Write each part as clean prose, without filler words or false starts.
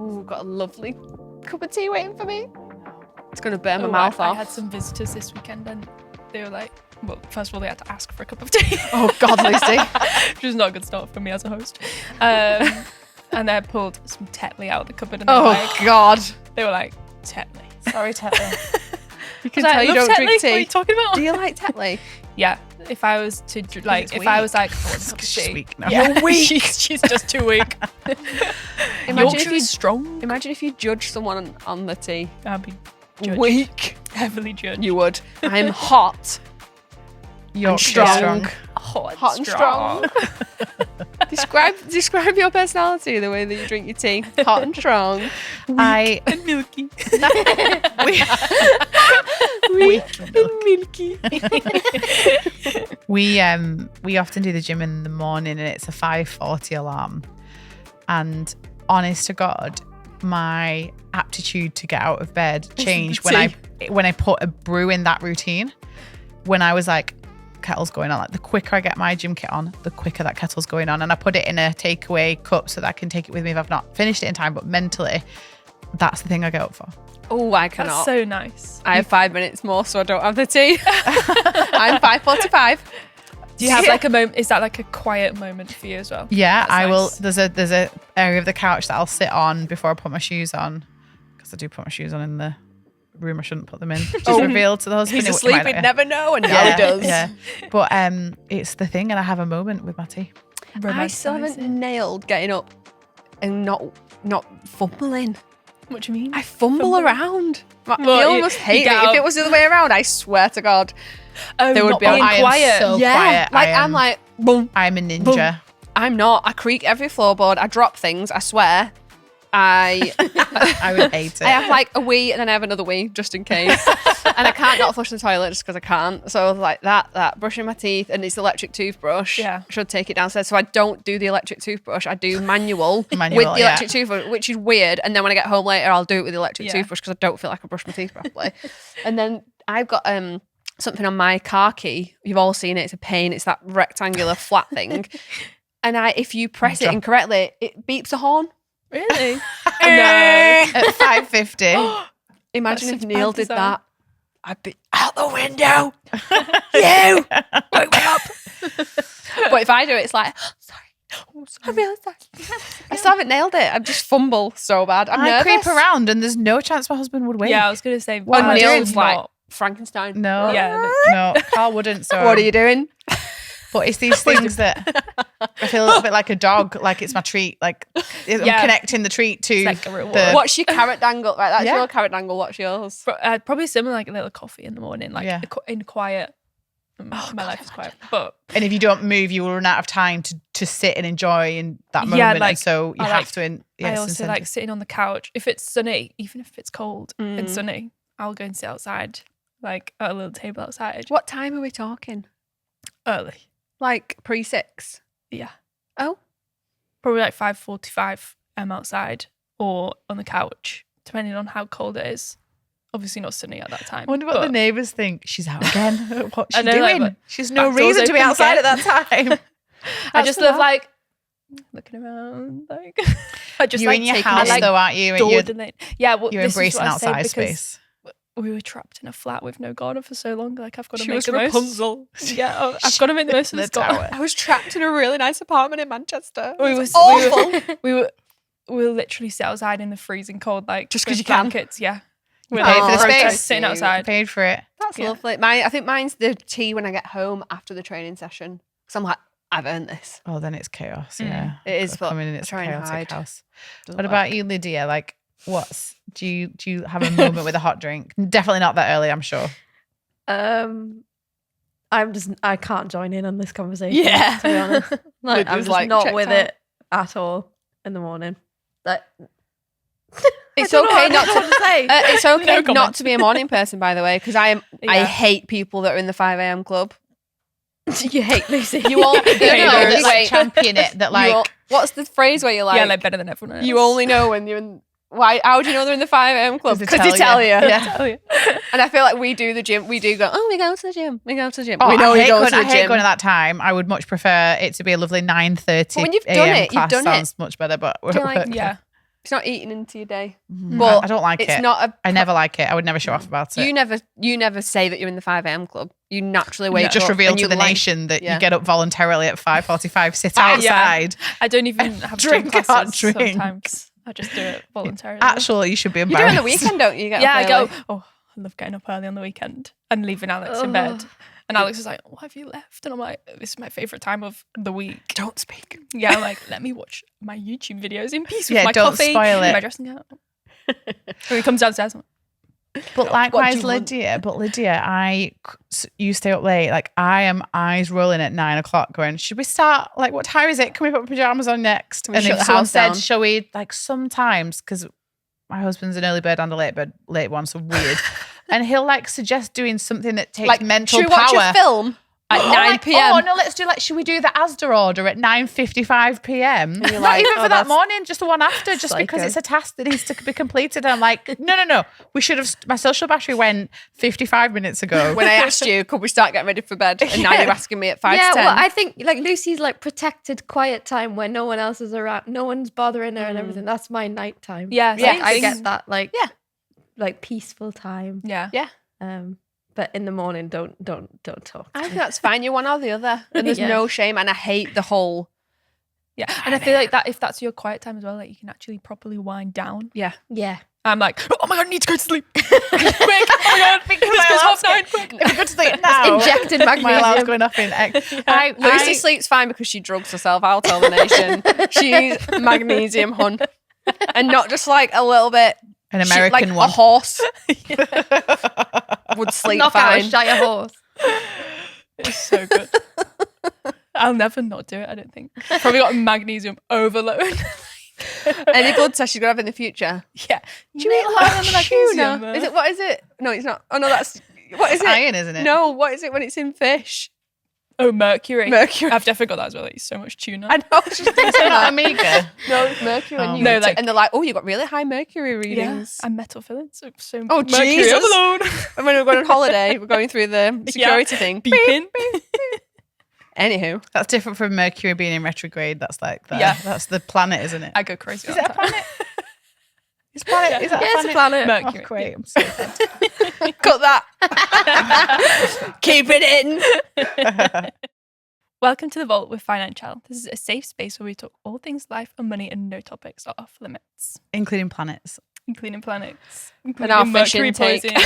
Ooh, got a lovely cup of tea waiting for me. It's going to burn my mouth off. I had some visitors this weekend and they were like, well, first of all, they had to ask for a cup of tea. Oh, God, Lucy. Which was not a good start for me as a host. And they pulled some Tetley out of the cupboard and God. They were like, Tetley. Sorry, Tetley. You can tell you don't Tetley. drink tea. What are you talking about? Do you like Tetley? Yeah. If I was to like, if I was like, oh, it's She's weak now. Yeah, she's just too weak. Imagine strong. Imagine if you judge someone on the tea. I'd be judged. Weak. Heavily judged. You would. I'm hot. You're strong. Hot and strong. Describe your personality the way that you drink your tea. Hot and strong. And milky. We often do the gym in the morning and it's a 5:40 alarm. And honest to God, my aptitude to get out of bed changed when I put a brew in that routine. When I was like, kettle's going on, like the quicker I get my gym kit on, the quicker that kettle's going on, and I put it in a takeaway cup so that I can take it with me if I've not finished it in time. But mentally, that's the thing I get up for. Oh, I cannot. That's so nice. I have 5 minutes more, so I don't have the tea. I'm 5:45. Do you have like a moment? Is that like a quiet moment for you as well? Yeah, That's I will. nice. There's a area of the couch that I'll sit on before I put my shoes on, because I do put my shoes on in the room I shouldn't put them in. Just revealed to the husband. He's asleep, he'd never know, and now he does. Yeah, but it's the thing, and I have a moment with my tea. I still haven't nailed getting up and not fumbling. What do you mean? I fumble around. Well, You you must hate get it. out. If it was the other way around, I swear to God, there would not be being I am quiet. so yeah, quiet. like I I'm like boom. I'm a ninja. I'm not. I creak every floorboard. I drop things. I swear. I would hate it. I have like a wee and then I have another wee just in case. And I can't not flush the toilet just because I can't. So like that, brushing my teeth, and it's electric toothbrush. Yeah. Should take it downstairs. So I don't do the electric toothbrush. I do manual, with the yeah. electric toothbrush, which is weird. And then when I get home later, I'll do it with the electric Yeah. toothbrush because I don't feel like I brush my teeth properly. And then I've got something on my car key. You've all seen it. It's a pain. It's that rectangular flat thing. And if you press it incorrectly, it beeps a horn. Really? No. At 5:50. Imagine That's if such Neil bad did design. that. I'd be out the window. You wake me up. But if I do it, it's like, sorry. I'm really sorry. I still haven't nailed it. I just fumble so bad. I'm I nervous. creep around, and there's no chance my husband would wait. Yeah, I was gonna say. When I Neil's did like not. Frankenstein. No. Yeah, No, Carl wouldn't. So What are you doing? But it's these things that I feel a little bit like a dog, like it's my treat. Like I'm Yeah. connecting the treat to It's like a reward. What's your carrot dangle? Right, that's Yeah. your carrot dangle. What's yours? Probably similar, like a little coffee in the morning, like Yeah. in quiet. My life is quiet, but And if you don't move, you will run out of time to sit and enjoy in that moment. Yeah, like, and so you I have like- to. I also like sitting on the couch. If it's sunny, even if it's cold and sunny, I'll go and sit outside, like at a little table outside. What time are we talking? Early? Like pre-6? Yeah. Oh. Probably like 5:45. I'm outside or on the couch, depending on how cold it is. Obviously not sunny at that time. I wonder what the neighbours think. She's out again. What's I she know, doing? like, She's no back doors reason to be open outside again. at that time. I just love like looking around, like I just You're like in your taking house it, like, though, aren't you? And dawdling. Yeah, well, you're this is embracing what I say outside because space. We were trapped in a flat with no garden for so long. Like I've got to She make was the most. Rapunzel. Yeah, I've got to make the most of The this garden. tower. I was trapped in a really nice apartment in Manchester. We It were was awful. we were literally sit outside in the freezing cold, like Just 'cause with you can. blankets. Yeah, You We're paid like, for the we're space. just sitting outside. Paid for it. That's Yeah. lovely. I think mine's the tea when I get home after the training session. Because I'm like, I've earned this. Oh, then it's chaos. Yeah, It is, Got to but come in and it's try and chaotic hide. house. Doesn't What work. about you, Lydia? Like, do you have a moment with a hot drink? Definitely not that early, I'm sure. I can't join in on this conversation. Yeah. To be honest. Like, I'm Lydia's just like, not checked with out. it at all in the morning. Like, It's I don't know okay what not to say. It's okay No not comment. to be a morning person, by the way, because I Yeah. hate people that are in the 5 a.m. club. You hate Lucy. You all Yeah, that wait. like champion it. That like you all, what's the phrase where you're like, Yeah, like better than everyone else. you only know when you're in. Why? How do you know they're in the 5 a.m. club? 'Cause they Because they tell tell you. you. Yeah. tell you. And I feel like we do the gym. We do go. Oh, we go to the gym. We go to the gym. Oh, we know I we hate go going, to the I hate gym. going at that time. I would much prefer it to be a lovely 9:30 But when you've done a.m. it, you've class. done it. Sounds much better, but we're Do you at like- work. Yeah. It's not eating into your day. But I don't like it's it. not a. I never like it. I would never show off about it. You never say that you're in the 5 a.m. club. You naturally wake up. Just reveal and to you the like- nation that Yeah. you get up voluntarily at 5:45, sit outside. I don't even have Drink gym our classes drink. sometimes. I just do it voluntarily. Actually, you should be You do it embarrassed. on the weekend, don't you? You get yeah, up I go, early. oh, I love getting up early on the weekend and leaving Alex in bed. And Alex is like, why have you left? And I'm like, this is my favourite time of the week. Don't speak. Yeah, I'm like, let me watch my YouTube videos in peace with Yeah, my don't coffee spoil and it. my dressing gown. When he comes downstairs, I'm like, But likewise, you want? Lydia, you stay up late. Like I am eyes rolling at 9 o'clock going, should we start? Like, what time is it? Can we put pajamas on next? we And shut if the someone house said, down? shall we, like sometimes, because my husband's an early bird and a late one, so weird. And he'll like suggest doing something that takes mental should we power. watch a film at 9 p.m.? Oh no, let's do should we do the Asda order at 9:55 p.m? you're Not like, even oh, for that that's- morning, just the one after, just because Psycho. it's a task that needs to be completed. And I'm like, no. We should have. My social battery went 55 minutes ago. When I asked you, could we start getting ready for bed? And now you're asking me at 5 Yeah, to 10. well, I think like Lucy's like protected quiet time when no one else is around, no one's bothering her and everything. That's my night time. yeah, Like, same I thing. get that. Like, Yeah. like peaceful time. Yeah. But in the morning, don't talk. I think that's fine. You're one or the other. And there's Yeah. no shame. And I hate the whole, Yeah. And I feel like that if that's your quiet time as well, like you can actually properly wind down. yeah. Yeah. I'm like, oh my God, I need to go to sleep. Quick, oh my God, it's 9:30. Quick. If you go to sleep now, Injected my alarm's magnesium. going off in. Lucy sleeps fine because she drugs herself. I'll tell the nation. She's magnesium hun. And not just like a little bit. An American like one. a horse would sleep Knock out a fine. shy horse. It's so good. I'll never not do it, I don't think. Probably got magnesium overload. Any blood test you're going to have in the future? Yeah. Do you eat a lot of magnesium? Is it, what is it? No, it's not. Oh no, that's, what is It's it? iron, isn't it? No, what is it when it's in fish? Oh, mercury. Mercury. I've definitely got that as well. I eat so much tuna. I know, I was just thinking Not that. Omega. No, it's mercury. Oh. And you No, eat it, like- and they're like, oh, you got really high mercury yeah. readings. And metal fillings. So Oh, mercury Jesus. overload. And when we're going on holiday, we're going through the security thing. Beeping. Anywho, That's different from Mercury being in retrograde. That's like Yeah. that's the planet, isn't it? I go crazy. Is all it a the time. planet? Is planet? Is that Yeah, it's a planet. Mercury. Oh, great. I'm so glad. cut that. Keep it in. Welcome to the Vault with Financielle. This is a safe space where we talk all things life and money and no topics are off limits. Including planets. Including planets. our Including fish mercury intake. poisoning.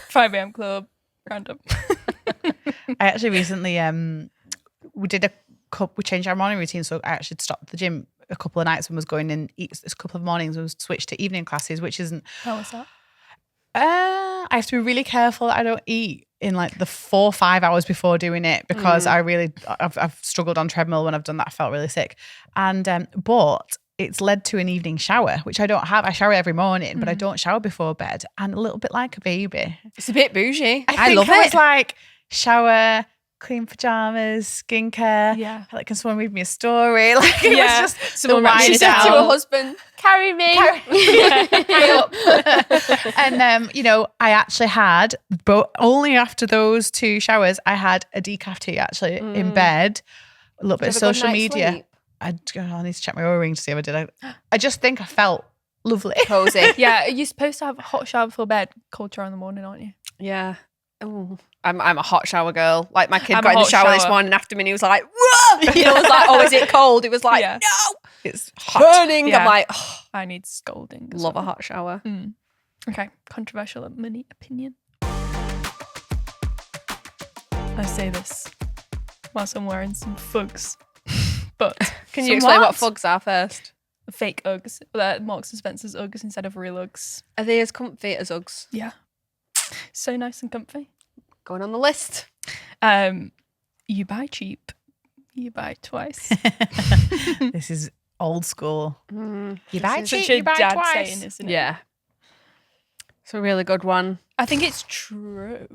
5 a.m. club. Random. I actually recently we changed our morning routine, so I actually stopped the gym a couple of nights and was going in a couple of mornings and was switched to evening classes, which isn't How was that? I have to be really careful that I don't eat in like the 4 or 5 hours before doing it because I've struggled on treadmill when I've done that. I felt really sick. And but it's led to an evening shower, which I don't have. I shower every morning, but I don't shower before bed, and a little bit like a baby. It's a bit bougie. I love think I it. was like shower, clean pajamas, skincare. Yeah. Like, can someone read me a story? Like it Yeah. was just Someone the write She it said down. to her husband, carry me. And I actually had, but only after those 2 showers, I had a decaf tea actually in bed. A little bit of Have a good social night's media. sleep? I need to check my O-ring to see if I did. I just think I felt lovely. Cozy. Yeah, you're supposed to have a hot shower before bed, cold shower in the morning, aren't you? Yeah. Ooh. I'm a hot shower girl. Like my kid I'm got a in the hot shower this shower. morning after me and he was like, whoa! And I was like, oh, is it cold? It was like, Yeah. no, It's hot. burning. Yeah. I'm like, oh, I need scolding. as love a well. hot shower. Okay, controversial money opinion. I say this whilst I'm wearing some Fugs, but Can you Some explain what what? Fugs are first? fake Uggs. They're Marks and Spencer's Uggs instead of real Uggs. Are they as comfy as Uggs? Yeah, so nice and comfy. Going on the list. You buy cheap, you buy twice. This is old school. You buy is cheap, Such a you buy dad twice. saying, isn't it? Yeah. It's a really good one. I think it's true.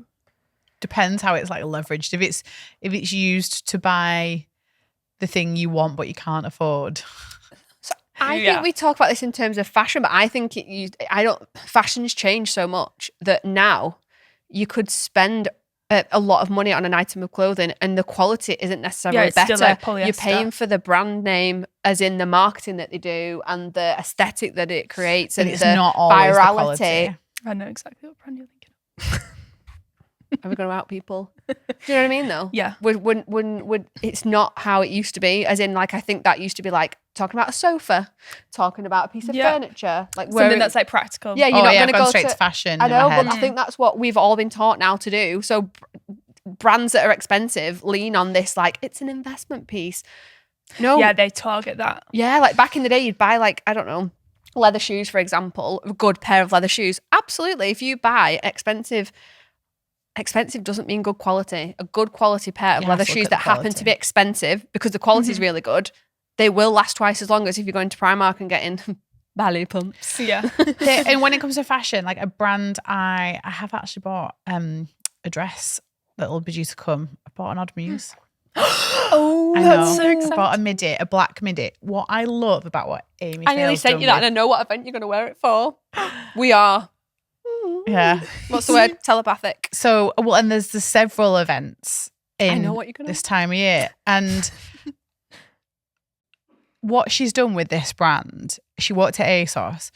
Depends how it's like leveraged. If it's used to buy the thing you want but you can't afford. I Yeah. think we talk about this in terms of fashion, but I think fashion's changed so much that now you could spend a lot of money on an item of clothing and the quality isn't necessarily it's better. still like polyester. You're paying for the brand name, as in the marketing that they do and the aesthetic that it creates, and it's the not always the virality. quality. I know exactly what brand you're thinking of. Are we going to out people? Do you know what I mean, though? Yeah. When it's not how it used to be. As in, like, I think that used to be like talking about a sofa, talking about a piece of furniture, like Something that's like practical. Yeah, you're not going to go straight to fashion. I in know, my but head. I think that's what we've all been taught now to do. So brands that are expensive lean on this, like, it's an investment piece. No. Yeah, they target that. Yeah, like back in the day, you'd buy, like, I don't know, leather shoes, for example, a good pair of leather shoes. Absolutely. If you buy expensive doesn't mean good quality. A good quality pair of leather shoes that happen to be expensive because the quality is really good, they will last twice as long as if you're going to Primark and getting ballet pumps. Yeah. And when it comes to fashion, like a brand, I have actually bought a dress that'll be due to come. I bought an Odd Muse. Oh, I that's know. so I exciting. bought a midi, a black midi. What I love about what Amy I nearly Fail's sent done you that with- and I know what event you're going to wear it for. We are. Yeah. What's the word? Telepathic. So, well, and there's several events in know what you're gonna this time of year. And what she's done with this brand, she worked at ASOS,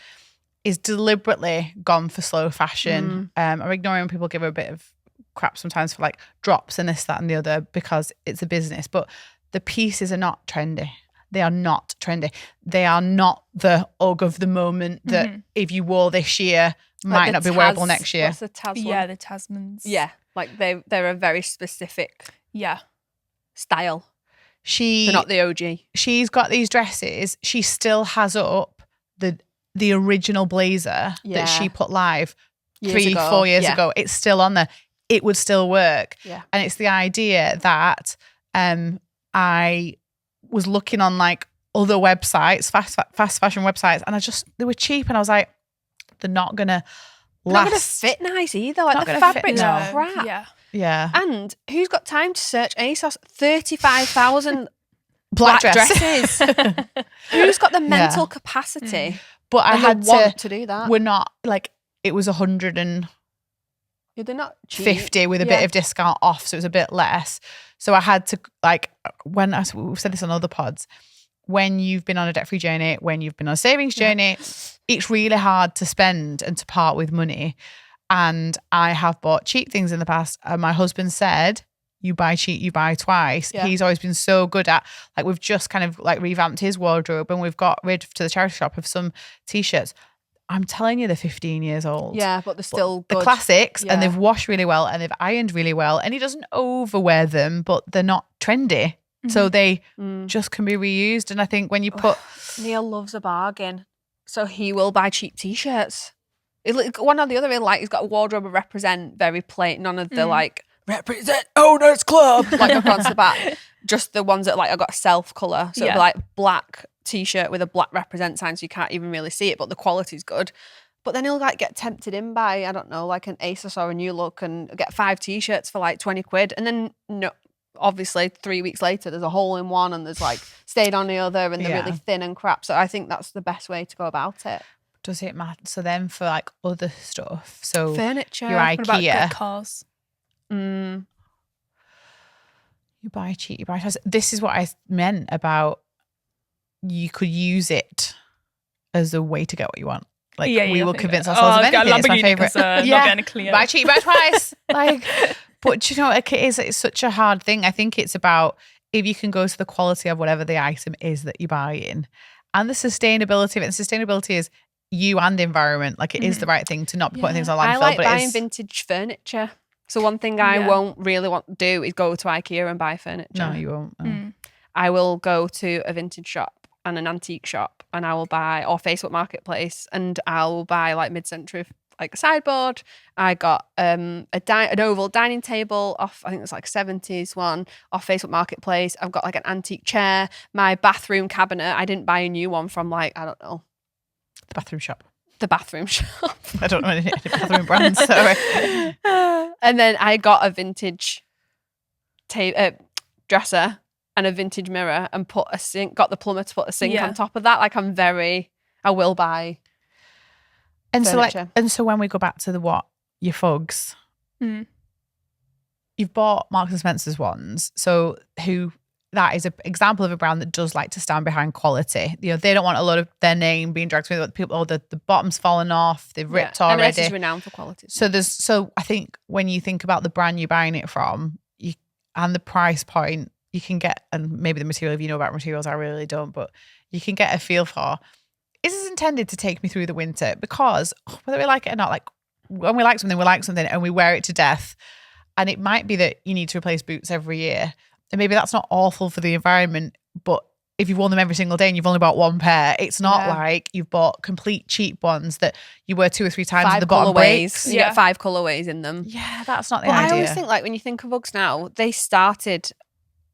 is deliberately gone for slow fashion. I'm ignoring when people give her a bit of crap sometimes for like drops and this, that, and the other because it's a business. But the pieces are not trendy. They are not trendy. They are not the UGG of the moment that if you wore this year might not be wearable next year. What's the Taz one? Yeah, the Tasmans. Yeah, like they're a very specific Yeah. style. They're not the OG. She's got these dresses. She still has up the original blazer that she put live 4 years ago. It's still on there. It would still work. Yeah. And it's the idea that I was looking on like other websites, fast fashion websites, and they were cheap, and I was like, they're not gonna They're not last. going to fit nice either. Like Not the gonna fit, fabric's no. crap. Yeah. Yeah, And who's got time to search ASOS? 35,000 black dress. dresses. Who's got the mental capacity But I and had the want to do that? We're not like it was 150 Yeah, they're not cheap. with a bit of discount off, so it was a bit less. So I had to like we've said this on other pods. When you've been on a debt-free journey, when you've been on a savings journey, it's really hard to spend and to part with money. And I have bought cheap things in the past. And my husband said, you buy cheap, you buy twice. Yeah. He's always been so good at, like, we've just kind of like revamped his wardrobe and we've got rid to the charity shop of some t-shirts. I'm telling you, they're 15 years old. Yeah, but they're still The good. classics, Yeah. and they've washed really well and they've ironed really well. And he doesn't overwear them, but they're not trendy. So they just can be reused. And I think when you put... Neil loves a bargain, so he will buy cheap t-shirts. One or the other, he's got a wardrobe of represent, very plain. None of the like represent owners club like across the back. Just the ones that like I got self color, so it'll be like black t-shirt with a black represent sign, so you can't even really see it, but the quality's good. But then he'll like get tempted in by, I don't know, like an ASOS or a New Look and get 5 t-shirts for like 20 quid, and then obviously 3 weeks later there's a hole in one and there's like stayed on the other and they're really thin and crap. So I think that's the best way to go about it. Does it matter? So then for like other stuff, so Furniture, your What about IKEA, good cars? you buy cheap, you buy twice. This is what I meant about you could use it as a way to get what you want. Like we will convince ourselves of anything. It's my favourite. Not getting a Clio. Buy cheap, buy twice. Like, but do you know, it's such a hard thing. I think it's about if you can go to the quality of whatever the item is that you're buying and the sustainability of it. And sustainability is you and environment. Like it is the right thing to not be putting things on landfill. I like but buying vintage furniture. So one thing I won't really want to do is go to IKEA and buy furniture. No, you won't. No. I will go to a vintage shop and an antique shop and I will buy, or Facebook Marketplace, and I'll buy like mid-century like a sideboard. I got an oval dining table off, I think it's like 70s one, off Facebook Marketplace. I've got like an antique chair. My bathroom cabinet, I didn't buy a new one from like, I don't know. The bathroom shop. The bathroom shop. I don't know any bathroom brands. Sorry. And then I got a vintage dresser and a vintage mirror and put a sink, got the plumber to put a sink on top of that. Like I will buy And furniture. so when we go back to your fugs, Mm. you've bought Marks and Spencer's ones. So that is an example of a brand that does like to stand behind quality. You know, they don't want a lot of their name being dragged through people, or the bottom's fallen off, they've ripped already. M&S is renowned for quality. So I think when you think about the brand you're buying it from, and the price point, you can get, and maybe the material, if you know about materials, I really don't, but you can get a feel for, is this intended to take me through the winter? Because whether we like it or not, like when we like something and we wear it to death, and it might be that you need to replace boots every year. And maybe that's not awful for the environment, but if you've worn them every single day and you've only bought one pair, it's not like you've bought complete cheap ones that you wear 2 or 3 times and the bottom breaks. You get 5 colourways in them. Yeah, that's not the But idea. I always think, like, when you think of Uggs now, they started,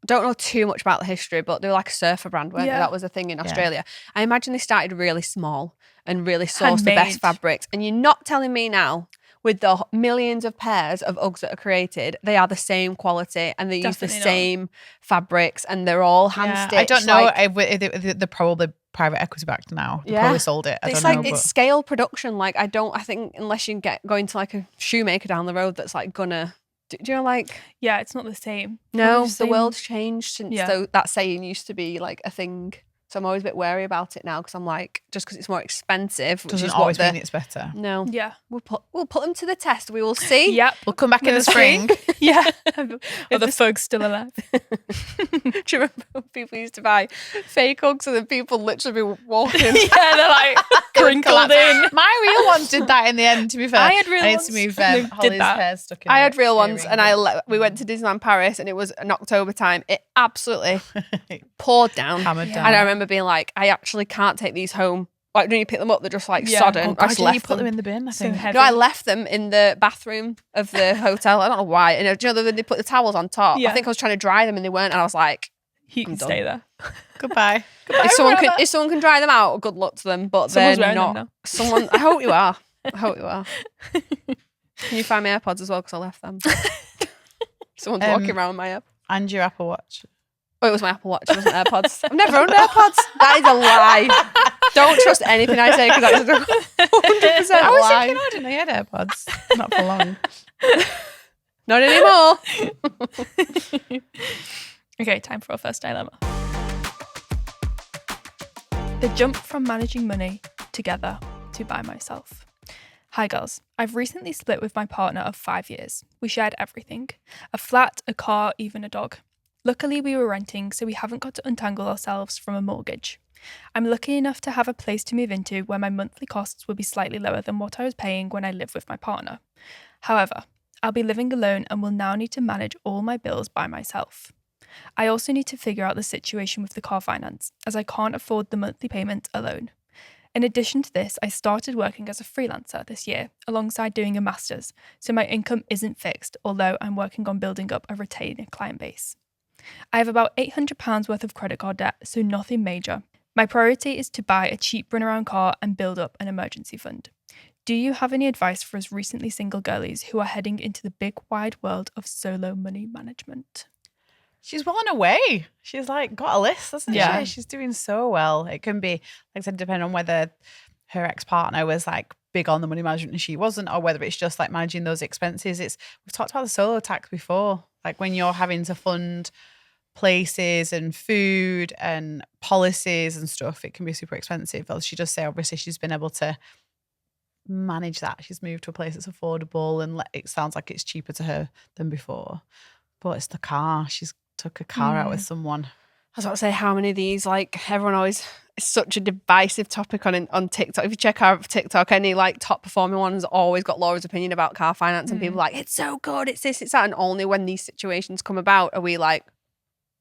don't know too much about the history, but they were like a surfer brand, weren't they? That was a thing in Australia. I imagine they started really small and really sourced the best fabrics. And you're not telling me now, with the millions of pairs of Uggs that are created, they are the same quality and they use the same fabrics and they're all hand stitched. I don't know if they're probably private equity backed now. They probably sold it. I don't know. It's scale production. Like I think unless you going to like a shoemaker down the road that's like gonna, do you know, like, it's not the same. No, the world's changed since that saying used to be like a thing. So I'm always a bit wary about it now because I'm like, just because it's more expensive, which doesn't is always mean it's better. No. Yeah. We'll put them to the test. We will see. Yep. We'll come back in the spring. Are the folks still alive? Do you remember when people used to buy fake Uggs and then people literally be walking? They're like crinkled in. My real ones did that in the end, to be fair. I had real ones. I need to move Holly's hair stuck in I had real ones and we went to Disneyland Paris and it was in October time. It absolutely poured down. Hammered down. And I remember being like, I actually can't take these home. Like when you pick them up, they're just like sodden. I just left you put them in the bin, I think. heavy. No, I left them in the bathroom of the hotel. I don't know why. And do you know, they put the towels on top. I think I was trying to dry them and they weren't. And I was like, you can stay there. Goodbye. If someone can dry them out, good luck to them. But Someone's they're wearing not. them now. Someone. I hope you are. I hope you are. Can you find my AirPods as well? Because I left them. Someone's walking around with my AirPods. And your Apple Watch. Oh, it was my Apple Watch. It wasn't AirPods. I've never owned AirPods. That is a lie. Don't trust anything I say because that is 100% a lie. I was thinking, I didn't know you had AirPods. Not for long. Not anymore. Okay, time for our first dilemma. The jump from managing money together to by myself. Hi girls, I've recently split with my partner of 5 years. We shared everything. A flat, a car, even a dog. Luckily we were renting, so we haven't got to untangle ourselves from a mortgage. I'm lucky enough to have a place to move into where my monthly costs will be slightly lower than what I was paying when I lived with my partner. However, I'll be living alone and will now need to manage all my bills by myself. I also need to figure out the situation with the car finance, as I can't afford the monthly payment alone. In addition to this, I started working as a freelancer this year, alongside doing a master's, so my income isn't fixed, although I'm working on building up a retained client base. I have about £800 worth of credit card debt, so nothing major. My priority is to buy a cheap runaround car and build up an emergency fund. Do you have any advice for us recently single girlies who are heading into the big wide world of solo money management? She's well on her way. She's like got a list, hasn't she? She's doing so well. It can be, like I said, depending on whether her ex-partner was like big on the money management and she wasn't, or whether it's just like managing those expenses. We've talked about the solo tax before. Like when you're having to fund places and food and policies and stuff, it can be super expensive. As she does say, obviously she's been able to manage that. She's moved to a place that's affordable and it sounds like it's cheaper to her than before. But it's the car. She's took a car out with someone. I was about to say, how many of these, like everyone always, it's such a divisive topic on TikTok. If you check out TikTok, any like top performing ones always got Laura's opinion about car finance and people are like, it's so good, it's this, it's that. And only when these situations come about are we like,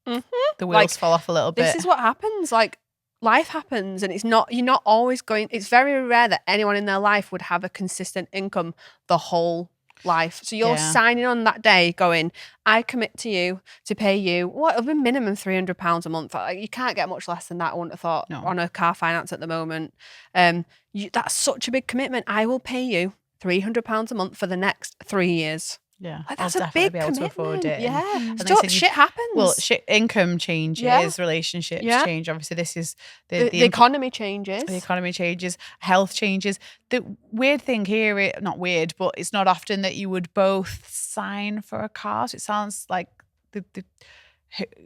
the wheels fall off a little bit. This is what happens. Like life happens and you're not always going, it's very rare that anyone in their life would have a consistent income the whole life. So you're signing on that day going, I commit to you to pay you what it'll be minimum £300 a month. Like, you can't get much less than that, I wouldn't have thought, on a car finance at the moment. That's such a big commitment. I will pay you £300 a month for the next 3 years. Yeah, Like, I'll that's a definitely big be able to afford commitment. it. And Yeah. they Stuff, said shit happens. Well, income changes, Yeah. relationships Yeah. change. Obviously, this is the economy changes. the economy changes, health changes. The weird thing here, not weird, but it's not often that you would both sign for a car. So it sounds like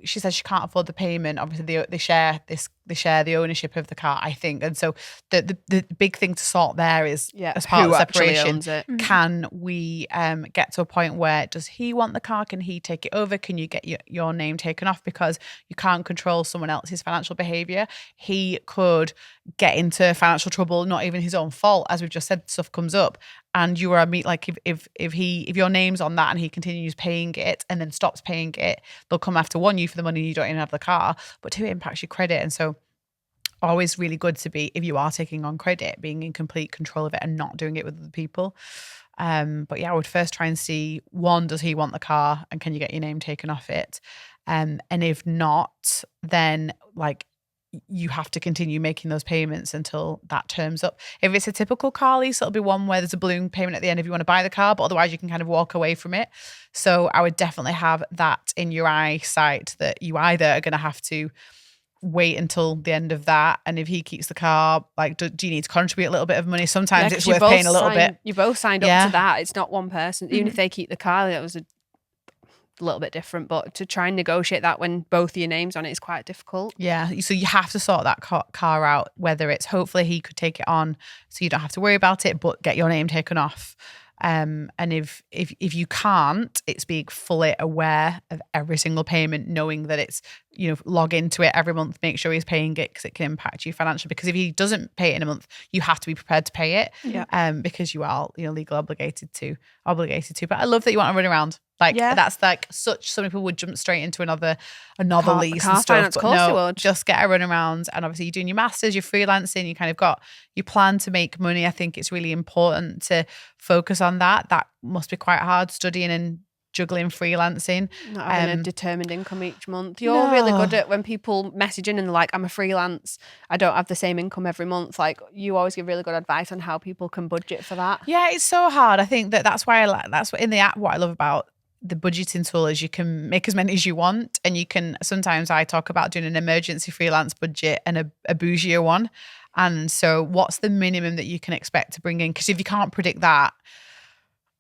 she says she can't afford the payment. Obviously, they share the ownership of the car, I think. And so the big thing to sort there is, as part of the separation, can we get to a point where, does he want the car? Can he take it over? Can you get your name taken off? Because you can't control someone else's financial behavior. He could get into financial trouble, not even his own fault. As we've just said, stuff comes up. And you are like, if your name's on that and he continues paying it and then stops paying it, they'll come after, one, you for the money, you don't even have the car, but two, it impacts your credit. And so always really good to be, if you are taking on credit, being in complete control of it and not doing it with other people. But yeah, I would first try and see, one, does he want the car and can you get your name taken off it? And if not, then like, you have to continue making those payments until that term's up. If it's a typical car lease, it'll be one where there's a balloon payment at the end if you want to buy the car, but otherwise you can kind of walk away from it. So I would definitely have that in your eyesight, that you either are going to have to wait until the end of that, and if he keeps the car, like, do you need to contribute a little bit of money? Sometimes it's worth paying a little bit. You both signed up to that. It's not one person. Even if they keep the car, that was a little bit different, but to try and negotiate that when both your names on it is quite difficult. Yeah, so you have to sort that car out, whether it's, hopefully he could take it on so you don't have to worry about it, but get your name taken off. And if you can't, it's being fully aware of every single payment, knowing that it's, log into it every month, make sure he's paying it, because it can impact you financially. Because if he doesn't pay it in a month, you have to be prepared to pay it. Yeah. Because you are, legally obligated to. But I love that you want to run around. Like, that's like some people would jump straight into another lease and stuff. Finance, but course no, they would. just get a run around. And obviously you're doing your masters, you're freelancing, you kind of got your plan to make money. I think it's really important to focus on that. That must be quite hard, studying and juggling freelancing. Not having a determined income each month. You're really good at when people message in and they're like, I'm a freelance, I don't have the same income every month. Like, you always give really good advice on how people can budget for that. Yeah, it's so hard. I think that's why that's what in the app, what I love about the budgeting tool is you can make as many as you want, and you can, sometimes I talk about doing an emergency freelance budget and a bougier one. And so what's the minimum that you can expect to bring in? Because if you can't predict that,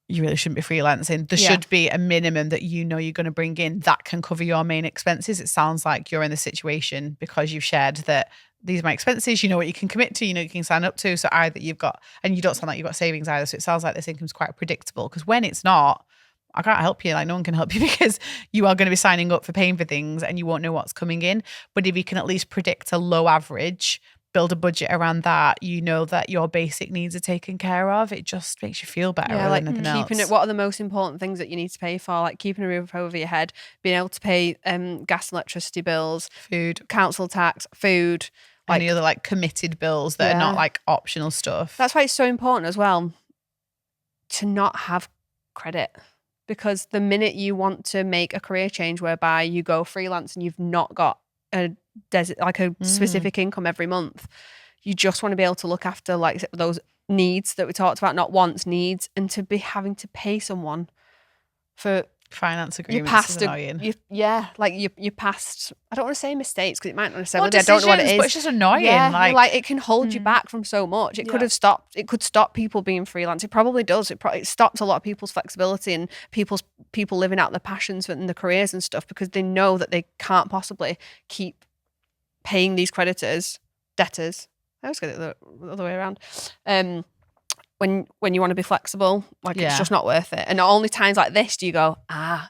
you really shouldn't be freelancing. There should be a minimum that you're going to bring in that can cover your main expenses. It sounds like you're in the situation because you've shared that these are my expenses, you know what you can commit to, you can sign up to. So either you've got, and you don't sound like you've got savings either. So it sounds like this income's quite predictable, because when it's not, I can't help you. Like, no one can help you, because you are going to be signing up for paying for things and you won't know what's coming in. But if you can at least predict a low average, build a budget around that, you know that your basic needs are taken care of. It just makes you feel better. Yeah, like keeping it. What are the most important things that you need to pay for? Like keeping a roof over your head, being able to pay gas and electricity bills, food, council tax, food, any other like committed bills that are not like optional stuff. That's why it's so important as well to not have credit. Because the minute you want to make a career change whereby you go freelance and you've not got a specific income every month, you just want to be able to look after like those needs that we talked about, not wants, needs, and to be having to pay someone for finance agreements is annoying. You past, I don't want to say mistakes because it might not necessarily be, I decisions, don't know what it is. But it's just annoying. Yeah, like it can hold you back from so much. It could stop people being freelance. It probably does. It stops a lot of people's flexibility and people living out their passions and their careers and stuff, because they know that they can't possibly keep paying these debtors. I always get it the other way around. When you want to be flexible, it's just not worth it. And only times like this do you go,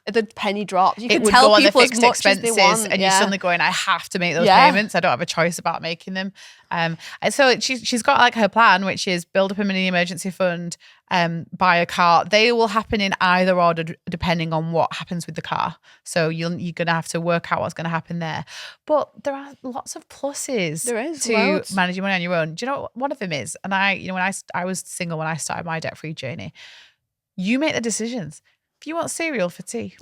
the penny drops. You can tell people as much as they want, and you're suddenly going, I have to make those payments. I don't have a choice about making them. And so she's got like her plan, which is build up a mini emergency fund, buy a car. They will happen in either order depending on what happens with the car. So you're going to have to work out what's going to happen there. But there are lots of pluses to managing money on your own. Do you know what one of them is? And when I was single when I started my debt-free journey, you make the decisions. If you want cereal for tea,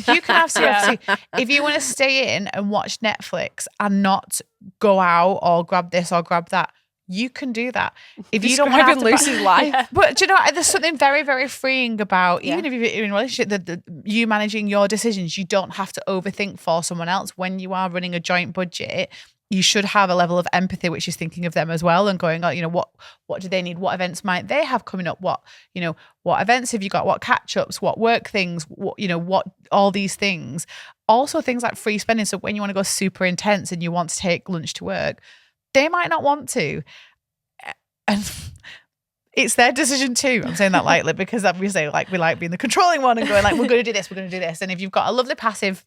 you can have cereal for tea. If you want to stay in and watch Netflix and not go out or grab this or grab that, You can do that. If you don't Describing have to Lucy's life. But do you know, there's something very, very freeing about, even if you're in a relationship, you managing your decisions, you don't have to overthink for someone else. When you are running a joint budget, you should have a level of empathy, which is thinking of them as well and going, what do they need? What events might they have coming up? What events have you got? What catch-ups? What work things? What all these things. Also things like free spending. So when you want to go super intense and you want to take lunch to work, they might not want to. And it's their decision too. I'm saying that lightly because obviously we like being the controlling one and going like, we're going to do this, we're going to do this. And if you've got a lovely passive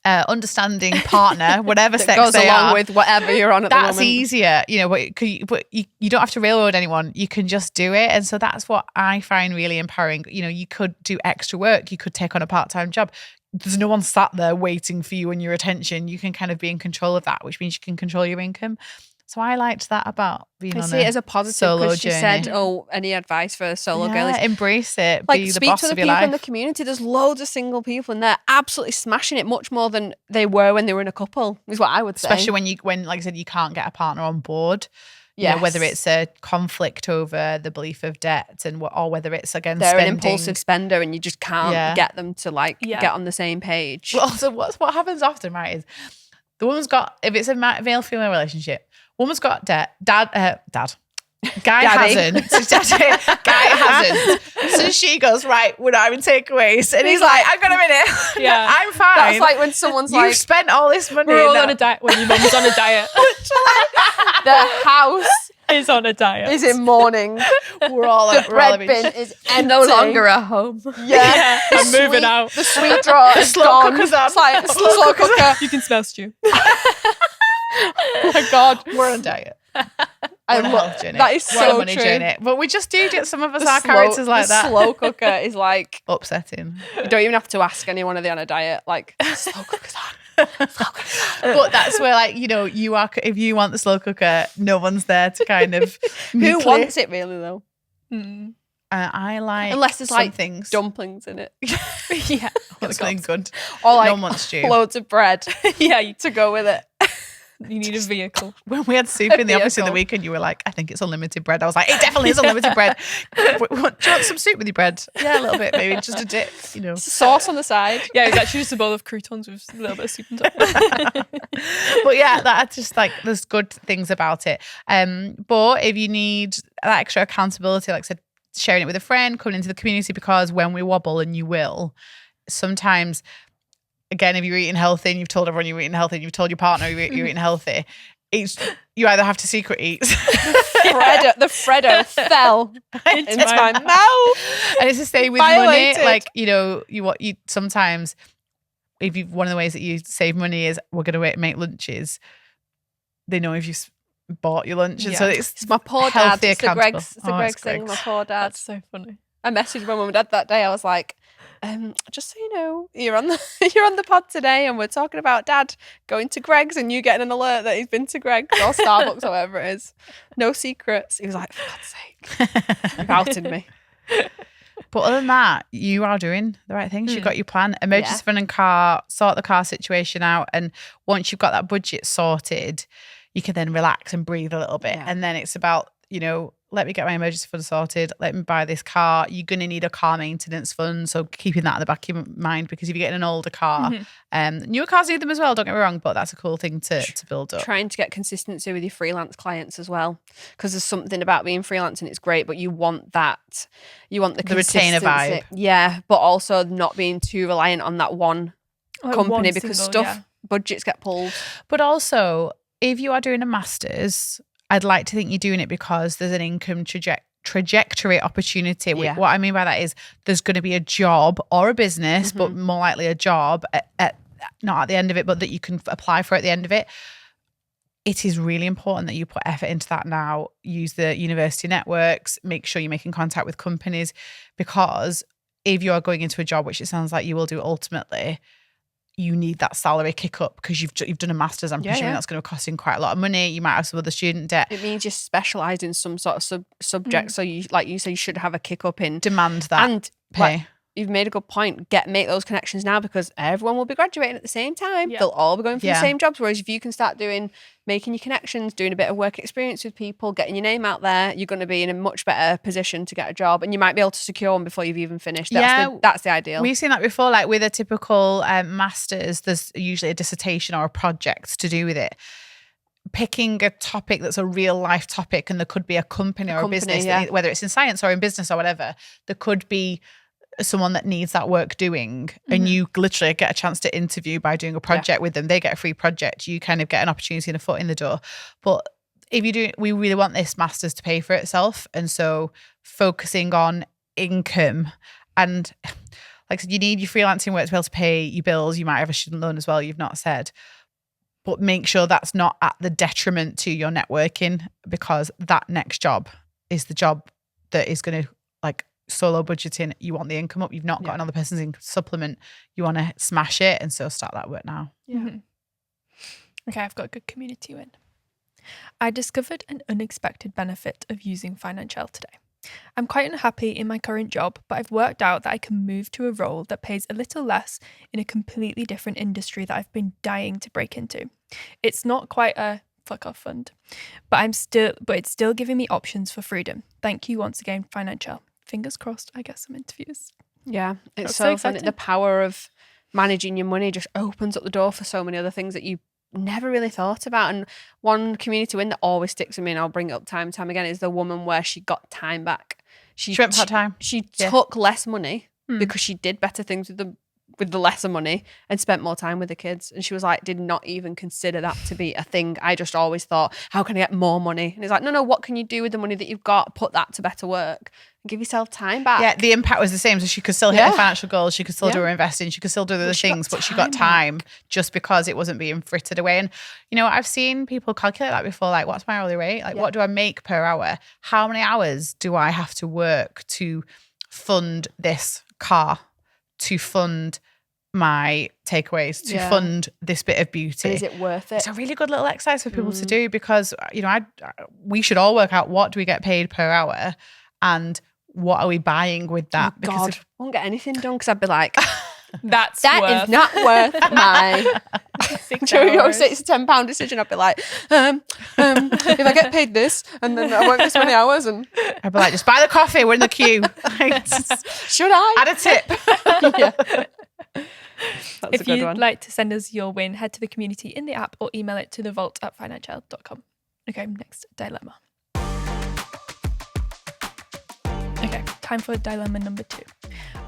understanding partner, whatever that sex goes they along are, with whatever you're on at the moment. that's easier, but you don't have to railroad anyone. You can just do it. And so that's what I find really empowering. You could do extra work. You could take on a part-time job. There's no one sat there waiting for you and your attention. You can kind of be in control of that, which means you can control your income. So I liked that about being on a solo journey. I see it as a positive because she said, any advice for solo girlies? Embrace it. Like, be the speak boss to the of your people life. in the community. There's loads of single people and they're absolutely smashing it much more than they were when they were in a couple, is what I would say. Especially when like I said, you can't get a partner on board. Yes. Whether it's a conflict over the belief of debt or whether it's again they're spending. an impulsive spender and you just can't get them to get on the same page. Well, also what happens often, right, is the woman's got, if it's a male-female relationship, woman's got debt, dad. Guy hasn't. Guy hasn't. So she goes, right, we're not having takeaways. And he's like, I've got a minute. Yeah. I'm fine. That's like when someone's You've spent all this money. We're all on a diet when your mum's on a diet. the house is on a diet. is in mourning. We're all The bread bin is empty. No longer a home. Yeah. I'm moving out. The sweet drawer is slow gone. cooker's on. It's like slow cooker. You can smell stew. Oh my God. We're on diet. I We're on a love health journey. that is We're on a so money true. journey. But we just do get some of us The our slow- characters like the that. Slow cooker is like, Upsetting. you don't even have to ask anyone, are they on a diet? Like, slow cooker's on. Slow cooker's on. But that's where you are, if you want the slow cooker, no one's there to kind of Who meekly- wants it really though? I like Unless there's some like things. dumplings in it. Yeah. That's going good. Or like No one wants stew. loads of bread Yeah. to go with it. You need a vehicle. When we had soup in the office in the weekend, you were like, I think it's unlimited bread. I was like, it definitely is unlimited bread. Do you want some soup with your bread? Yeah, a little bit, maybe just a dip, Sauce on the side. Yeah, it's actually just a bowl of croutons with a little bit of soup on top. But yeah, that's just like, there's good things about it. But if you need that extra accountability, like I said, sharing it with a friend, coming into the community, because when we wobble, and you will, sometimes, again, if you're eating healthy and you've told everyone you're eating healthy and you've told your partner you're eating healthy, you either have to secret eat. The Freddo fell into my mouth. And it's the same with Violated. money. Like, you sometimes, one of the ways that you save money is we're going to make lunches. They know if you bought your lunch. And so it's my poor dad. healthy, It's the accountable. Greg's thing, my poor dad. That's so funny. I messaged my mum and dad that day. I was like, just so you know, you're on the pod today and we're talking about dad going to Greg's and you getting an alert that he's been to Greg's or Starbucks or whatever it is. No secrets. He was like, for God's sake. You've outed me. But other than that, you are doing the right things. You've got your plan, emergency fund and car, sort the car situation out. And once you've got that budget sorted, you can then relax and breathe a little bit. Yeah. And then it's about, let me get my emergency fund sorted. Let me buy this car. You're going to need a car maintenance fund. So keeping that in the back of your mind, because if you're getting an older car, newer cars need them as well, don't get me wrong, but that's a cool thing to build up. Trying to get consistency with your freelance clients as well. Because there's something about being freelance and it's great, but you want that. You want the retainer vibe. Yeah, but also not being too reliant on that one company one because single, budgets get pulled. But also, if you are doing a master's, I'd like to think you're doing it because there's an income trajectory opportunity. Yeah. What I mean by that is there's going to be a job or a business, but more likely a job at not at the end of it, but that you can apply for at the end of it. It is really important that you put effort into that now. Use the university networks, make sure you're making contact with companies, because if you are going into a job, which it sounds like you will do ultimately, you need that salary kick up because you've done a master's. I'm presuming that's going to cost you quite a lot of money. You might have some other student debt. It means you specialise in some sort of subject. So you, like you say, you should have a kick up in Demand that and pay. you've made a good point. Make those connections now, because everyone will be graduating at the same time. Yeah. They'll all be going for the Yeah. same jobs. Whereas if you can start making your connections, doing a bit of work experience with people, getting your name out there, you're going to be in a much better position to get a job, and you might be able to secure one before you've even finished. That's the ideal. We've seen that before. Like with a typical master's, there's usually a dissertation or a project to do with it. Picking a topic that's a real life topic, and there could be a company or a business, whether it's in science or in business or whatever, there could be someone that needs that work doing, and you literally get a chance to interview by doing a project with them. They get a free project. You kind of get an opportunity and a foot in the door. But if you do, we really want this master's to pay for itself. And so focusing on income, and like I said, you need your freelancing work to be able to pay your bills. You might have a student loan as well, you've not said. But make sure that's not at the detriment to your networking, because that next job is the job that is going to, like, solo budgeting. You want the income up. You've not got another person's income supplement. You want to smash it. And so start that work now. Yeah. Okay, I've got a good community win. I discovered an unexpected benefit of using Financielle today. I'm quite unhappy in my current job, but I've worked out that I can move to a role that pays a little less in a completely different industry that I've been dying to break into. It's not quite a fuck off fund, but it's still giving me options for freedom. Thank you once again, Financielle. Fingers crossed I get some interviews. Yeah, it's That's so so fun. exciting. The power of managing your money just opens up the door for so many other things that you never really thought about. And one community win that always sticks with me, and I'll bring it up time and time again, is the woman where she got time back. She went part-time. She took less money because she did better things with the lesser money and spent more time with the kids. And she was like, did not even consider that to be a thing. I just always thought, how can I get more money? And it's like, no, what can you do with the money that you've got? Put that to better work and give yourself time back. Yeah, the impact was the same. So she could still hit her financial goals. She could still do her investing. She could still do other things, but she got time just because it wasn't being frittered away. And, you know, I've seen people calculate that before. Like, what's my hourly rate? Like, what do I make per hour? How many hours do I have to work to fund this car, to fund my takeaways, to fund this bit of beauty? And is it worth it? It's a really good little exercise for people to do, because, you know, we should all work out, what do we get paid per hour and what are we buying with that? Oh, God, I won't get anything done, because I'd be like, That is not worth my... 6 Joey always hours. say it's a £10 decision. I'd be like, if I get paid this, and then I won't get so many hours, and I'd be like, just buy the coffee, we're in the queue. should I? Add a tip. Yeah. That's a If good you'd one. like to send us your win, head to the community in the app or email it to thevault@financielle.com. Okay, next dilemma. Okay, time for dilemma number 2.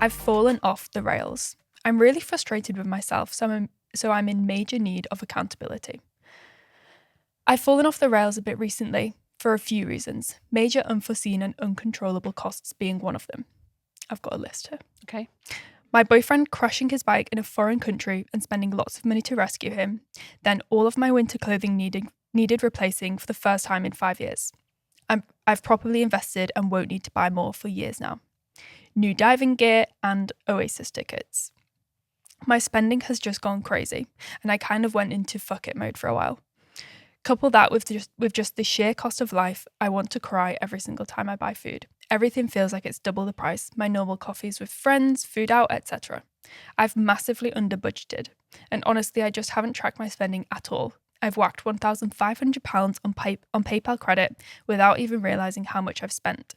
I've fallen off the rails. I'm really frustrated with myself, so I'm in major need of accountability. I've fallen off the rails a bit recently for a few reasons, major unforeseen and uncontrollable costs being one of them. I've got a list here. Okay. My boyfriend crashing his bike in a foreign country and spending lots of money to rescue him. Then all of my winter clothing needed replacing for the first time in 5 years. I've properly invested and won't need to buy more for years now. New diving gear and Oasis tickets. My spending has just gone crazy, and I kind of went into fuck it mode for a while. Couple that with just the sheer cost of life, I want to cry every single time I buy food. Everything feels like it's double the price. My normal coffees with friends, food out, etc. I've massively under budgeted, and honestly, I just haven't tracked my spending at all. I've whacked £1,500 on PayPal credit without even realising how much I've spent.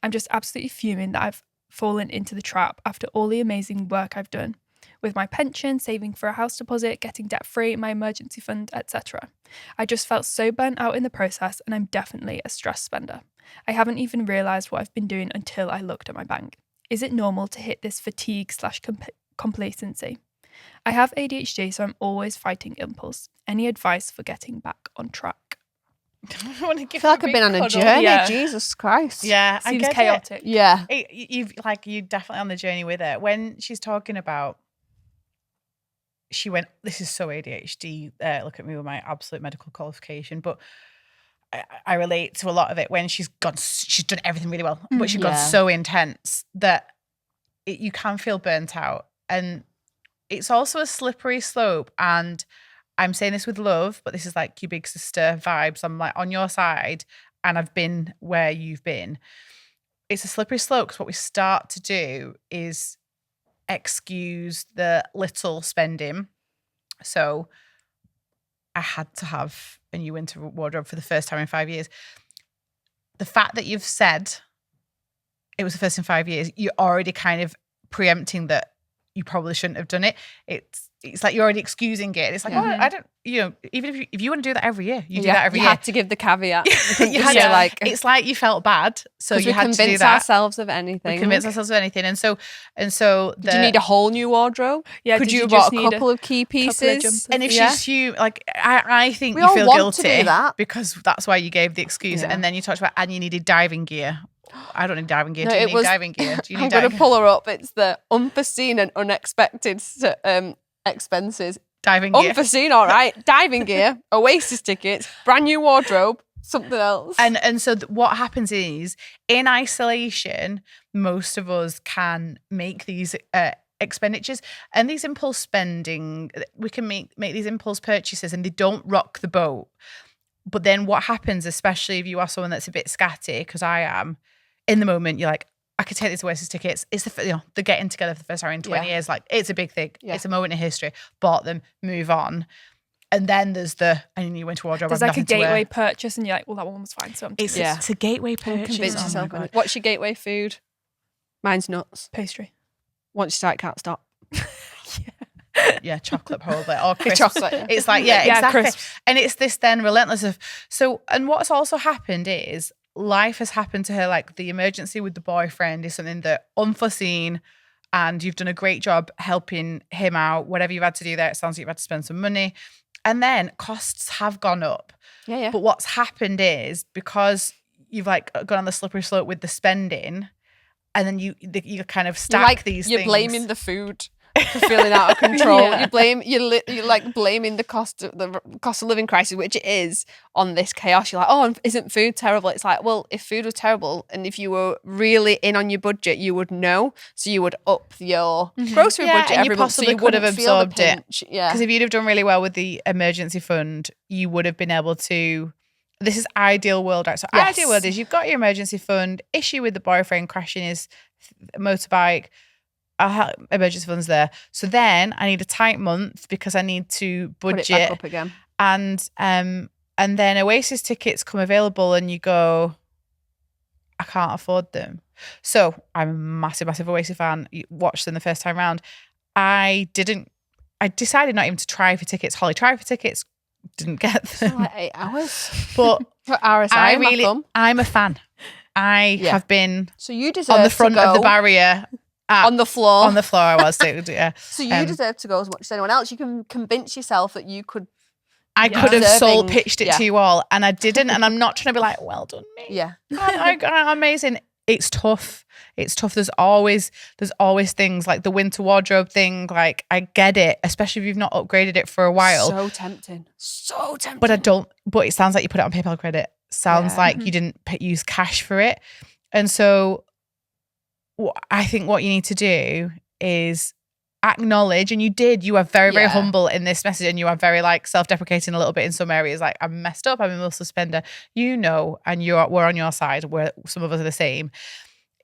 I'm just absolutely fuming that I've fallen into the trap after all the amazing work I've done. With my pension, saving for a house deposit, getting debt-free, my emergency fund, etc. I just felt so burnt out in the process, and I'm definitely a stress spender. I haven't even realised what I've been doing until I looked at my bank. Is it normal to hit this fatigue/complacency? I have ADHD, so I'm always fighting impulse. Any advice for getting back on track? I feel like I've been on a journey. Yeah. Jesus Christ. Yeah, I Seems get chaotic. Yeah. You're definitely on the journey with it. When she's talking about, she went, this is so ADHD, look at me with my absolute medical qualification, but I relate to a lot of it. When she's done everything really well, but she's gone so intense that you can feel burnt out. And it's also a slippery slope. And I'm saying this with love, but this is like your big sister vibes. I'm like on your side, and I've been where you've been. It's a slippery slope, because what we start to do is excuse the little spending. So I had to have a new winter wardrobe for the first time in 5 years. The fact that you've said it was the first in 5 years, you're already kind of preempting that you probably shouldn't have done it. It's like you're already excusing it. It's like, oh, I don't, even if you want to do that every year, you do that every year. You had to give the caveat. You had to, like, it's like you felt bad, so you had to do that. Ourselves of anything. We convince ourselves of anything, and so. Did you need a whole new wardrobe? Yeah. Could you have bought a couple of key pieces? And if you like, I think we you all feel want guilty to do that. because that's why you gave the excuse, and then you talked about and you needed diving gear. I don't need diving gear. No, do you need diving gear? Do you need I'm diving going to pull her up. It's the unforeseen and unexpected expenses. Diving gear. Unforeseen, all right. Diving gear, Oasis tickets, brand new wardrobe, something else. And so what happens is, in isolation, most of us can make these expenditures and these impulse spending. We can make these impulse purchases, and they don't rock the boat. But then what happens, especially if you are someone that's a bit scatty, because I am, in the moment, you're like, I could take these Oasis tickets. It's the getting together for the first time in 20 years. Like, it's a big thing. Yeah. It's a moment in history. Bought them, move on. And then there's I need a winter wardrobe. There's like a gateway purchase, and you're like, well, that one was fine. So it's a gateway purchase. Convince yourself. What's your gateway food? Mine's nuts. Pastry. Once you start, can't stop. Yeah, chocolate probably, or crisps. Chocolate, yeah. It's like, exactly. Crisps. And it's this then relentless of, and what's also happened is life has happened to her, like the emergency with the boyfriend is something that unforeseen, and you've done a great job helping him out, whatever you've had to do there. It sounds like you've had to spend some money. And then costs have gone up. Yeah. But what's happened is, because you've like gone on the slippery slope with the spending, and then you kind of stack these things. You're blaming the food for feeling out of control. You're like blaming the cost of living crisis, which it is, on this chaos. You're like, oh, isn't food terrible? It's like, well, if food was terrible and if you were really in on your budget, you would know. So you would up your grocery budget every month. So you could have absorbed it. Yeah, because if you'd have done really well with the emergency fund, you would have been able to. This is ideal world, right? So ideal world is you've got your emergency fund. Issue with the boyfriend crashing his motorbike. I'll have emergency funds there. So then I need a tight month because I need to budget. Put it back up again. And then Oasis tickets come available and you go, I can't afford them. So I'm a massive, massive Oasis fan. You watched them the first time round. I decided not even to try for tickets. Holly tried for tickets, didn't get them. So like 8 hours. But for RSI, I'm a fan. I have been so you deserve on the front of the barrier. On the floor. On the floor I was. Yeah. So you deserve to go as much as anyone else. You can convince yourself that you could. I could have pitched it to you all, and I didn't. And I'm not trying to be like, well done me. Yeah. I'm amazing. It's tough. It's tough. There's always things like the winter wardrobe thing. Like, I get it, especially if you've not upgraded it for a while. So tempting. But it sounds like you put it on PayPal credit. Sounds like you didn't use cash for it. And so I think what you need to do is acknowledge, and you are very, very humble in this message, and you are very like self-deprecating a little bit in some areas. Like, I'm messed up, I'm a impulsive spender, and we're on your side, where some of us are the same.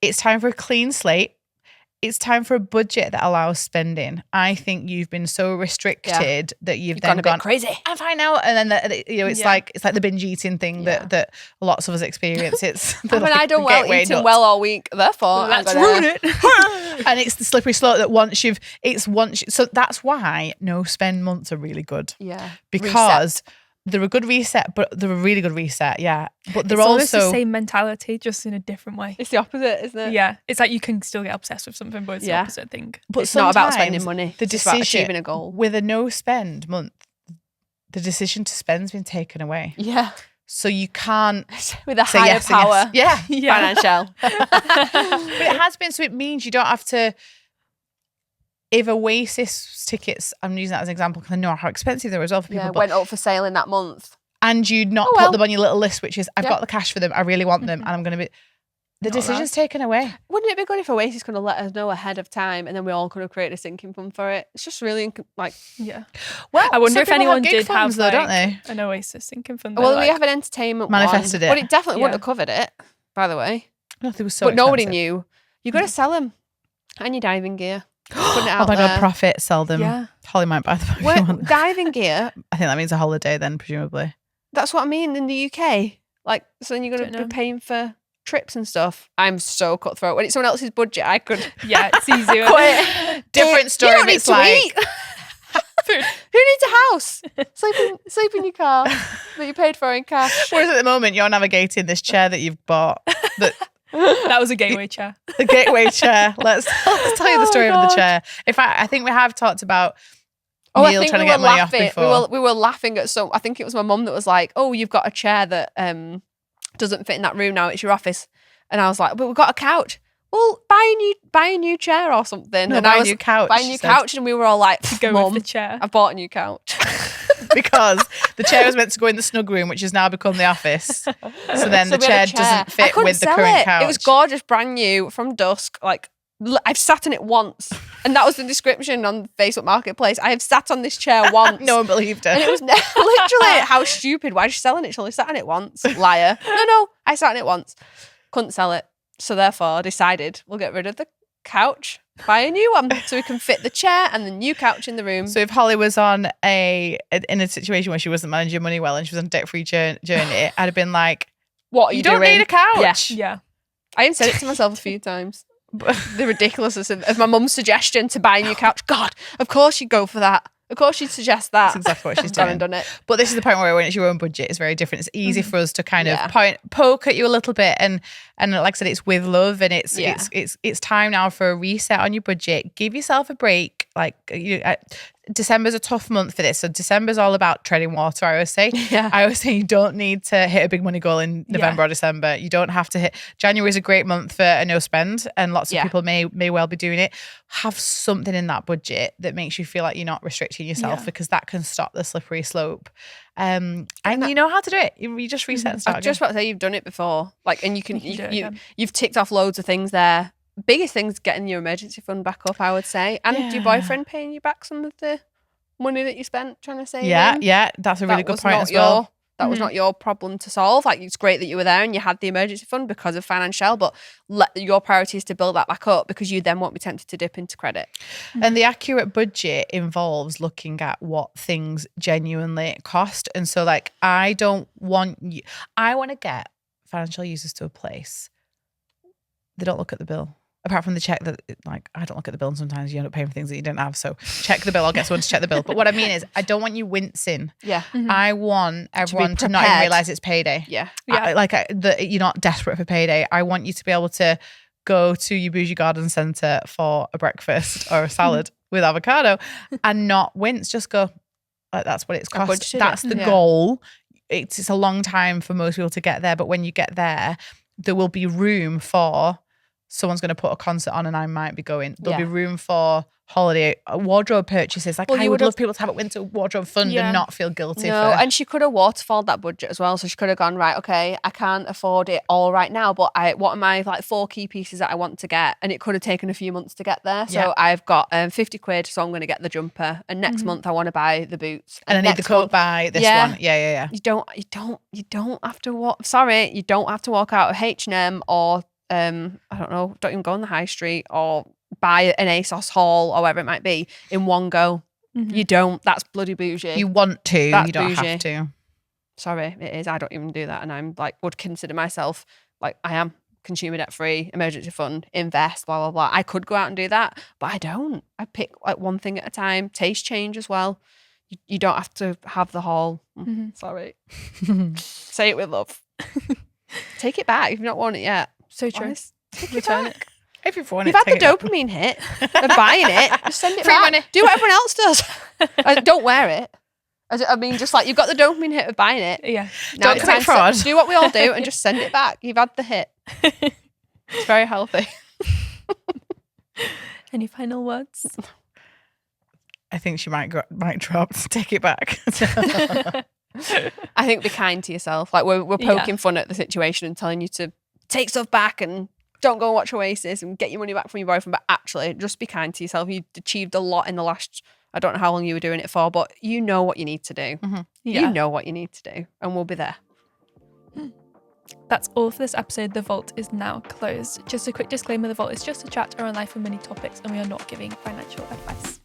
It's time for a clean slate. It's time for a budget that allows spending. I think you've been so restricted that you've then gone a bit crazy. I'm fine now, and then it's like the binge eating thing that lots of us experience. It's I don't eating well all week, therefore let's ruin it. And it's the slippery slope that so that's why no spend months are really good. Yeah, because they're a good reset, but they're a really good reset. Yeah, but they're also the same mentality, just in a different way. It's the opposite, isn't it? Yeah, it's like you can still get obsessed with something, but it's the opposite thing. But it's not about spending money. The decision about achieving a goal with a no spend month, the decision to spend's been taken away. Yeah. So you can't with a higher power. Yeah. Financielle. But it has been, so it means you don't have to. If Oasis tickets, I'm using that as an example because I know how expensive they were as well for people. Yeah, went up for sale in that month. And you'd not put them on your little list, which is, I've got the cash for them, I really want them, and I'm going to be... The decision's taken away. Wouldn't it be good if Oasis could have let us know ahead of time, and then we all could have created a sinking fund for it? It's just really like... Yeah. Well, I wonder if anyone did have though, don't they? An Oasis sinking fund. Well, we have an entertainment manifested one, it. but it definitely wouldn't have covered it, by the way. No, they were so But expensive. nobody knew. You got to sell them. And your diving gear. Putting it Oh out my God, there. profit, sell them. Yeah. Holly might buy them if you want. Diving gear. I think that means a holiday then, presumably. That's what I mean in the UK. Like, so then you're going Don't to know. be paying for trips and stuff. I'm so cutthroat. When it's someone else's budget, I could Yeah, it's easier. quit. Different story. You don't need It's to like, eat. Who needs a house? Sleep in your car that you paid for in cash. whereas at the moment you're navigating this chair that you've bought, That was a gateway chair. the gateway chair. Let's tell you the story of the chair. I think we have talked about Neil trying to get money off before. We were laughing at I think it was my mum that was like, "Oh, you've got a chair that doesn't fit in that room now. It's your office." And I was like, "But we've got a couch. Well, buy a new chair or something." No, and buy I a was, new couch, Buy a she new said. couch, and we were all like, Go "Mum, with the chair. I've bought a new couch." Because the chair was meant to go in the snug room, which has now become the office. So then So the we had chair a doesn't I fit couldn't with the sell current it. couch. It was gorgeous, brand new from dusk. Like I've sat in it once, and that was the description on Facebook Marketplace. I have sat on this chair once. No one believed her. And it was literally how stupid. Why is she selling it? She only sat in it once. Liar. No, I sat in it once. Couldn't sell it. So therefore, I decided we'll get rid of the couch, buy a new one, so we can fit the chair and the new couch in the room. So if Holly was in a situation where she wasn't managing money well and she was on a debt-free journey, I'd have been like, What are you you don't doing? need a couch. Yeah. I even said it to myself a few times. The ridiculousness of my mum's suggestion to buy a new couch. God, of course you'd go for that. Of course you'd suggest that. That's exactly what she's Gone doing. and done it. But this is the point where when it's your own budget, it's very different. It's easy for us to kind Yeah. of poke at you a little bit, and like I said, it's with love, and it's Yeah. it's time now for a reset on your budget. Give yourself a break. Like December's a tough month for this, so December's all about treading water. I always say, you don't need to hit a big money goal in November or December. You don't have to hit. January is a great month for a no spend, and lots of people may well be doing it. Have something in that budget that makes you feel like you're not restricting yourself, because that can stop the slippery slope. And you know how to do it. You just reset and start. I was just about to say you've done it before. Like, and you can do it again. you've ticked off loads of things there. Biggest thing's getting your emergency fund back up, I would say. And your boyfriend paying you back some of the money that you spent trying to save him. Yeah, that's a really That good was point not as well. That was not your problem to solve. Like, it's great that you were there and you had the emergency fund because of Financielle, but your priority is to build that back up, because you then won't be tempted to dip into credit. And the accurate budget involves looking at what things genuinely cost. And so, like, I want to get financial users to a place they don't look at the bill. Apart from the check that, like, I don't look at the bill, and sometimes you end up paying for things that you didn't have. So check the bill. I'll get someone to check the bill. But what I mean is, I don't want you wincing. Yeah. I want everyone to not even prepared. realise it's payday. Yeah. You're not desperate for payday. I want you to be able to go to your bougie garden centre for a breakfast or a salad with avocado and not wince. Just go, like, that's what it's cost. budgeted That's it. the Yeah. goal. It's a long time for most people to get there. But when you get there, there will be room for someone's going to put a concert on and I might be going. There'll be room for holiday wardrobe purchases. Like, Well, I you would would've- love people to have a winter wardrobe fund Yeah. and not feel guilty No, for. and she could have waterfalled that budget as well. So she could have gone, right, okay, I can't afford it all right now, but what are my like 4 key pieces that I want to get? And it could have taken a few months to get there. So Yeah. I've got 50 quid, so I'm going to get the jumper. And next month I want to buy the boots. and I need the next coat month- by this Yeah. one. Yeah. You don't have to walk. Sorry, you don't have to walk out of H&M or I don't know. Don't even go on the high street or buy an ASOS haul or whatever it might be in one go. You don't. That's bloody bougie. You want to, That's you don't bougie. have to. Sorry, it is. I don't even do that, and I'm like would consider myself like I am consumer debt free, emergency fund, invest, blah blah blah. I could go out and do that, but I don't. I pick like one thing at a time. Taste change as well. You don't have to have the whole. Sorry, say it with love. Take it back if you've not worn it yet. So true. Honest. Take it Return back. If you've worn You've it, had the take it back. dopamine hit of buying it. Just send it Free back. money. Do what everyone else does. Don't wear it. I mean, just like you've got the dopamine hit of buying it. Yeah. Now Don't it's commit time to fraud. do what we all do and just send it back. You've had the hit. It's very healthy. Any final words? I think she might drop. Take it back. I think be kind to yourself. Like we're poking fun at the situation and telling you to take stuff back and don't go and watch Oasis and get your money back from your boyfriend. But actually, just be kind to yourself. You've achieved a lot in the last, I don't know how long you were doing it for, but you know what you need to do. Yeah. You know what you need to do, and we'll be there. That's all for this episode. The vault is now closed. Just a quick disclaimer, the vault is just a chat around life and money topics, and we are not giving financial advice.